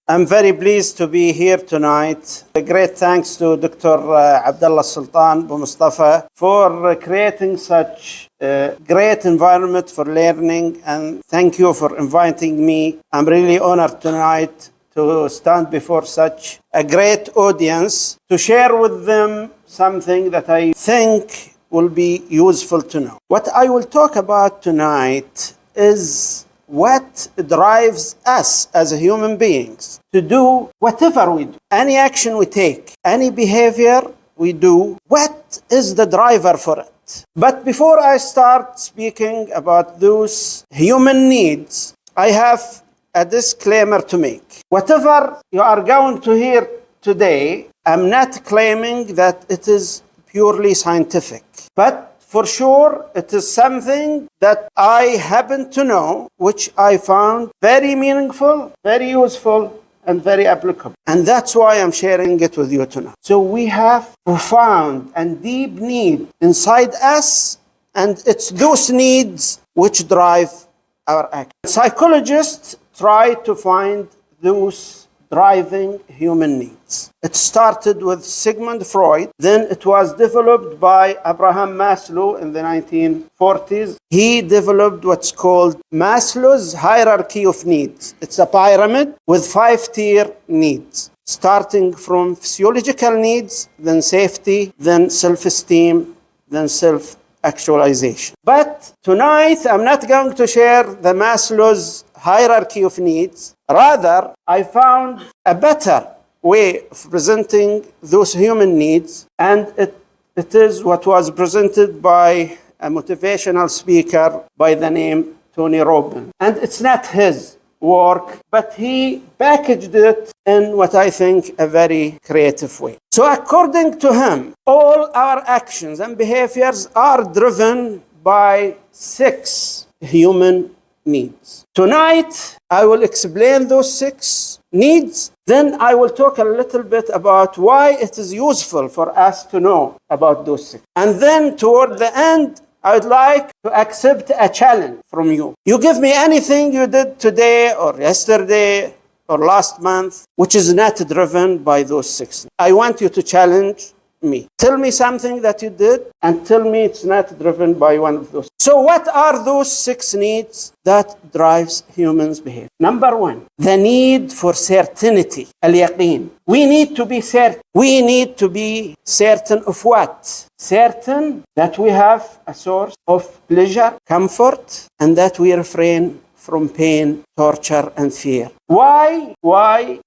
I'm very pleased to be here tonight. A great thanks to Dr. Abdullah Sultan Mustafa for creating such a great environment for learning, and thank you for inviting me. I'm really honored tonight to stand before such a great audience to share with them something that I think will be useful to know. What I will talk about tonight is what drives us as human beings to do whatever we do, any action we take, any behavior we do. What is the driver for it? But before I start speaking about those human needs, I have a disclaimer to make. Whatever you are going to hear today, I'm not claiming that it is purely scientific, but for sure, it is something that I happen to know, which I found very meaningful, very useful, and very applicable. And that's why I'm sharing it with you tonight. So we have profound and deep need inside us, and it's those needs which drive our action. Psychologists try to find those driving human needs. It started with Sigmund Freud, then it was developed by Abraham Máslo in the 1940s. He developed what's called Maslow's hierarchy of needs. It's a pyramid with 5-tier needs, starting from physiological needs, then safety, then self-esteem, then self-actualization. But tonight, I'm not going to share the Maslow's hierarchy of needs. Rather, I found a better way of presenting those human needs, and it is what was presented by a motivational speaker by the name Tony Robbins. And it's not his work, but he packaged it in what I think a very creative way. So according to him, all our actions and behaviors are driven by 6 human needs. Tonight, I will explain those 6 needs. Then I will talk a little bit about why it is useful for us to know about those 6. And then toward the end, I'd like to accept a challenge from you. You give me anything you did today or yesterday or last month, which is not driven by those 6. I want you to challenge me. Tell me something that you did and tell me it's not driven by one of those. So what are those 6 needs that drives humans' behavior? Number 1, the need for certainty, al-yaqeen. We need to be certain. We need to be certain of what? Certain that we have a source of pleasure, comfort, and that we refrain from pain, torture, and fear. Why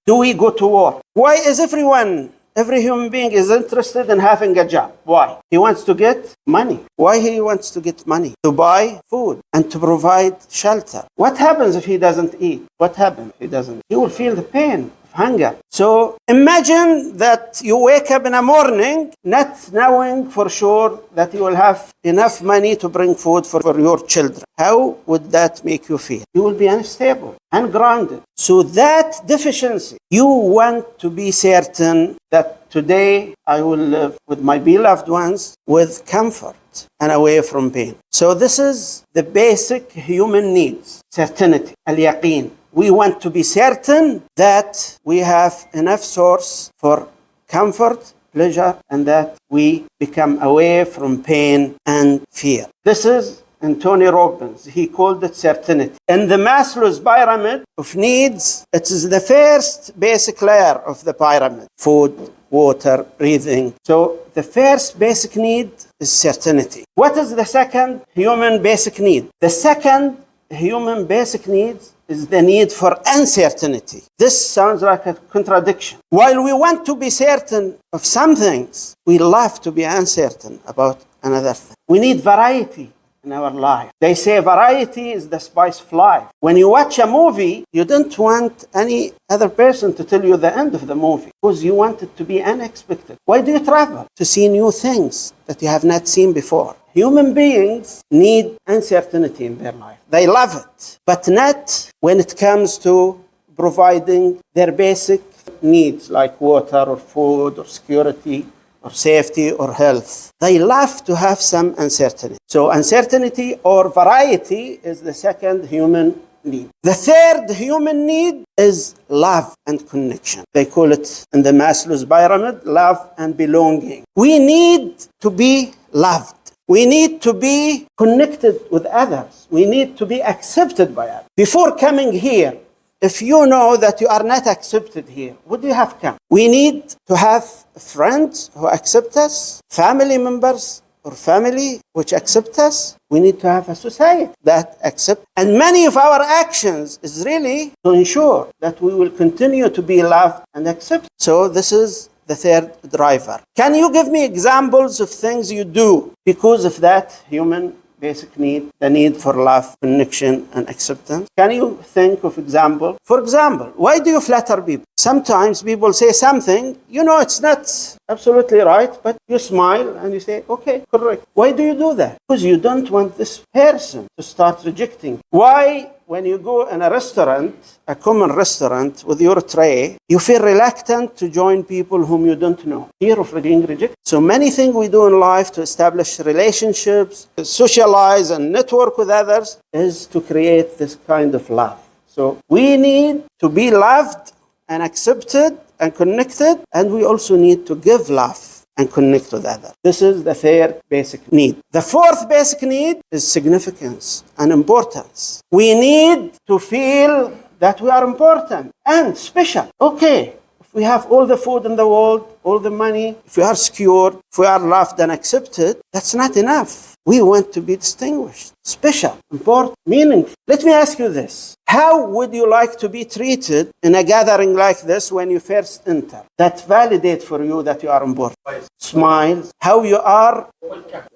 do we go to war? Why is every human being is interested in having a job? Why? He wants to get money. Why he wants to get money? To buy food and to provide shelter. What happens if he doesn't eat? What happens if he doesn't? He will feel the pain of hunger. So imagine that you wake up in the morning not knowing for sure that you will have enough money to bring food for your children. How would that make you feel? You will be unstable, ungrounded. So that deficiency, you want to be certain that today I will live with my beloved ones with comfort and away from pain. So this is the basic human needs, certainty, al-yaqeen. We want to be certain that we have enough source for comfort, pleasure, and that we become away from pain and fear. This is in Tony Robbins. He called it certainty. In the Maslow's pyramid of needs, it is the first basic layer of the pyramid: food, water, breathing. So the first basic need is certainty. What is the second human basic need? The second human basic need is the need for uncertainty. This sounds like a contradiction. While we want to be certain of some things, we love to be uncertain about another thing. We need variety in our life. They say variety is the spice of life. When you watch a movie, you don't want any other person to tell you the end of the movie because you want it to be unexpected. Why do you travel? To see new things that you have not seen before. Human beings need uncertainty in their life. They love it, but not when it comes to providing their basic needs like water or food or security or safety or health. They love to have some uncertainty. So uncertainty or variety is the second human need. The third human need is love and connection. They call it in the Maslow's pyramid, love and belonging. We need to be loved. We need to be connected with others. We need to be accepted by others. Before coming here, if you know that you are not accepted here, would you have come? We need to have friends who accept us, family members or family which accept us. We need to have a society that accepts. And many of our actions is really to ensure that we will continue to be loved and accepted. So this is the third driver. Can you give me examples of things you do because of that human basic need, the need for love, connection, and acceptance? Can you think of example? For example, why do you flatter people? Sometimes people say something, you know it's not absolutely right, but you smile and you say, okay, correct. Why do you do that? Because you don't want this person to start rejecting. Why, when you go in a restaurant, a common restaurant with your tray, you feel reluctant to join people whom you don't know? Fear of being rejected. So many things we do in life to establish relationships, to socialize and network with others is to create this kind of love. So we need to be loved and accepted and connected, and we also need to give love and connect with others. This is the third basic need. The fourth basic need is significance and importance. We need to feel that we are important and special. Okay, if we have all the food in the world, all the money, if we are secured, if we are loved and accepted, that's not enough. We want to be distinguished, special, important, meaningful. Let me ask you this. How would you like to be treated in a gathering like this when you first enter? That validate for you that you are important. Smiles, how you are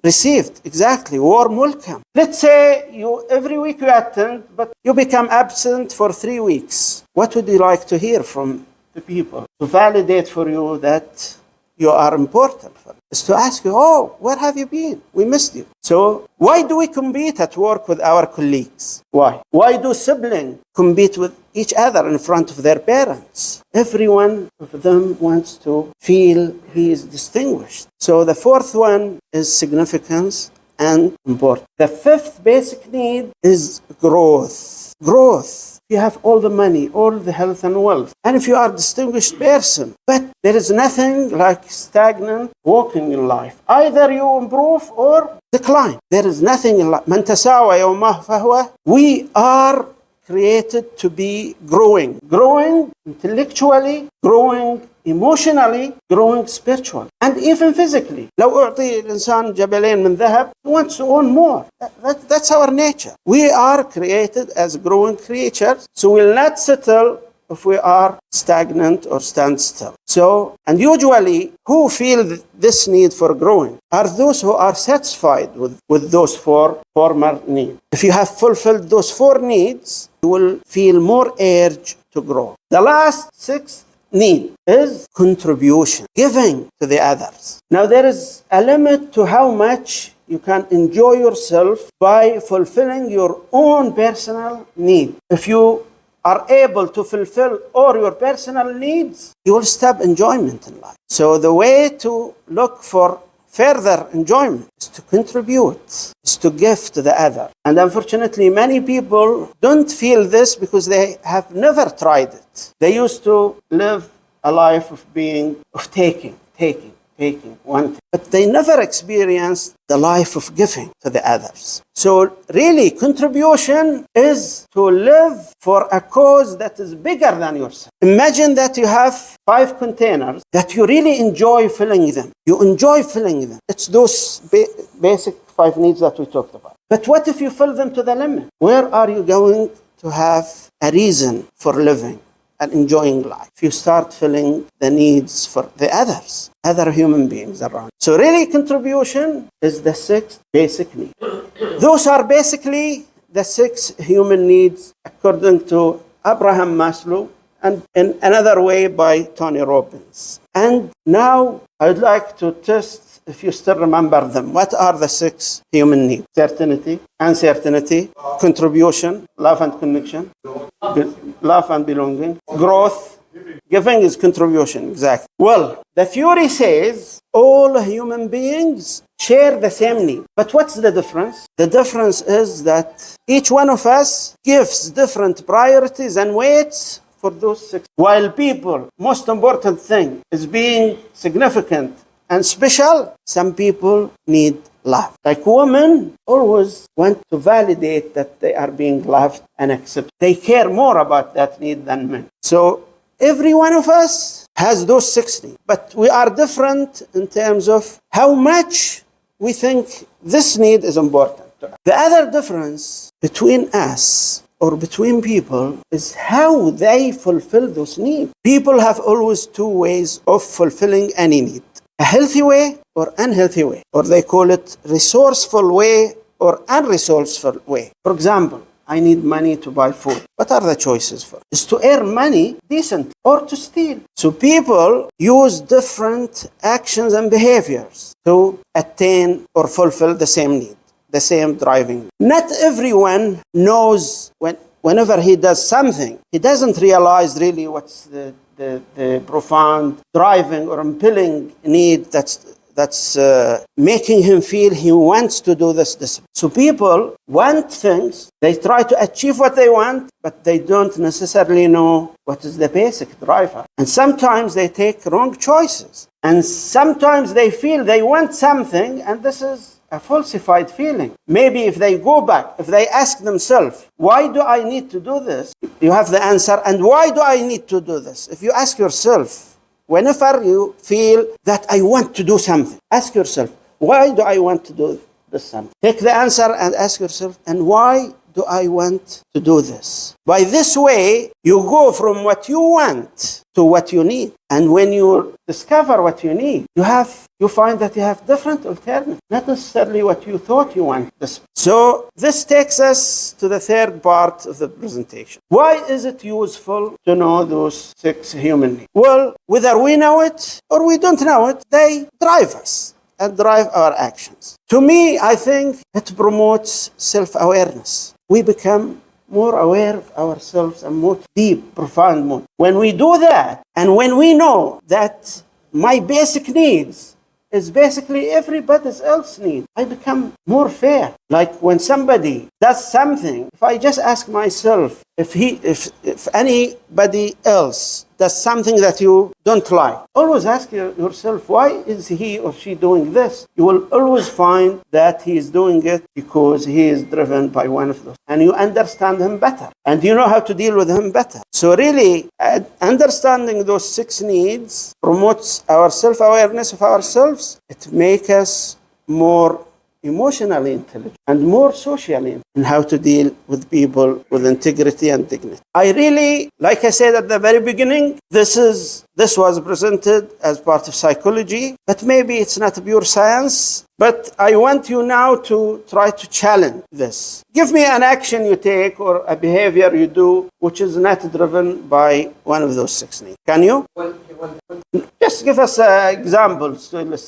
received. Exactly, warm welcome. Let's say you every week you attend, but you become absent for 3 weeks. What would you like to hear from the people to validate for you that you are important for them? Is to ask you, oh, where have you been? We missed you. So why do we compete at work with our colleagues? Why? Why do siblings compete with each other in front of their parents? Every one of them wants to feel he is distinguished. So the fourth one is significance and importance. The fifth basic need is growth. Growth. You have all the money, all the health and wealth. And if you are a distinguished person, but there is nothing like stagnant walking in life. Either you improve or decline. There is nothing in life. من تساوى يومه فهو. We are created to be growing. Growing intellectually, growing emotionally, growing spiritually, and even physically. لو أعطي الإنسان جبلين من ذهب, he wants to own more. That's our nature. We are created as growing creatures, so we'll not settle if we are stagnant or stand still. So, and usually, who feel this need for growing are those who are satisfied with those four former needs. If you have fulfilled those 4 needs, you will feel more urge to grow. The last 6th need is contribution, giving to the others. Now there is a limit to how much you can enjoy yourself by fulfilling your own personal need. If you are able to fulfill all your personal needs, you will stop enjoyment in life. So the way to look for further enjoyment is to contribute, is to give to the other. And unfortunately, many people don't feel this because they have never tried it. They used to live a life of taking, wanting. But they never experienced the life of giving to the others. So really, contribution is to live for a cause that is bigger than yourself. Imagine that you have 5 containers that you really enjoy filling them. You enjoy filling them. It's those basic 5 needs that we talked about. But what if you fill them to the limit? Where are you going to have a reason for living and enjoying life? If you start filling the needs for the others, other human beings around. So really, contribution is the 6th basic need. Those are basically the 6 human needs according to Abraham Maslow, and in another way by Tony Robbins. And now I'd like to test if you still remember them. What are the 6 human needs? Certainty, uncertainty, contribution, love and connection, love and belonging, growth, Giving is contribution, exactly. Well, the theory says all human beings share the same need. But what's the difference? The difference is that each one of us gives different priorities and weights for those six. While people, most important thing is being significant and special, some people need love. Like women always want to validate that they are being loved and accepted. They care more about that need than men. So every one of us has those 6 needs, but we are different in terms of how much we think this need is important to us. The other difference between us or between people is how they fulfill those needs. People have always 2 ways of fulfilling any need: a healthy way or unhealthy way, or they call it resourceful way or unresourceful way. For example, I need money to buy food. What are the choices for? Is to earn money decently or to steal. So people use different actions and behaviors to attain or fulfill the same need, the same driving need. Not everyone knows whenever he does something, he doesn't realize really what's the profound driving or impelling need that's making him feel he wants to do this. So people want things, they try to achieve what they want, but they don't necessarily know what is the basic driver. And sometimes they take wrong choices. And sometimes they feel they want something, and this is a falsified feeling. Maybe if they go back, if they ask themselves, why do I need to do this? You have the answer. And why do I need to do this? If you ask yourself, whenever you feel that I want to do something, ask yourself, why do I want to do this something? Take the answer and ask yourself, and why do I want to do this? By this way, you go from what you want to what you need. And when you discover what you need, you find that you have different alternatives, not necessarily what you thought you want. So this takes us to the third part of the presentation. Why is it useful to know those 6 human needs? Well, whether we know it or we don't know it, they drive us and drive our actions. To me, I think it promotes self-awareness. We become more aware of ourselves and more deep, profound more. When we do that, and when we know that my basic needs is basically everybody else's needs, I become more fair. Like when somebody does something, if I just ask myself, if anybody else does something that you don't like, always ask yourself, why is he or she doing this? You will always find that he is doing it because he is driven by one of those. And you understand him better. And you know how to deal with him better. So really, understanding those 6 needs promotes our self-awareness of ourselves. It makes us more emotionally intelligent and more socially in how to deal with people with integrity and dignity. I really, like I said at the very beginning, this was presented as part of psychology, but maybe it's not pure science. But I want you now to try to challenge this. Give me an action you take or a behavior you do which is not driven by one of those 6 needs. Can you? Just give us examples to illustrate.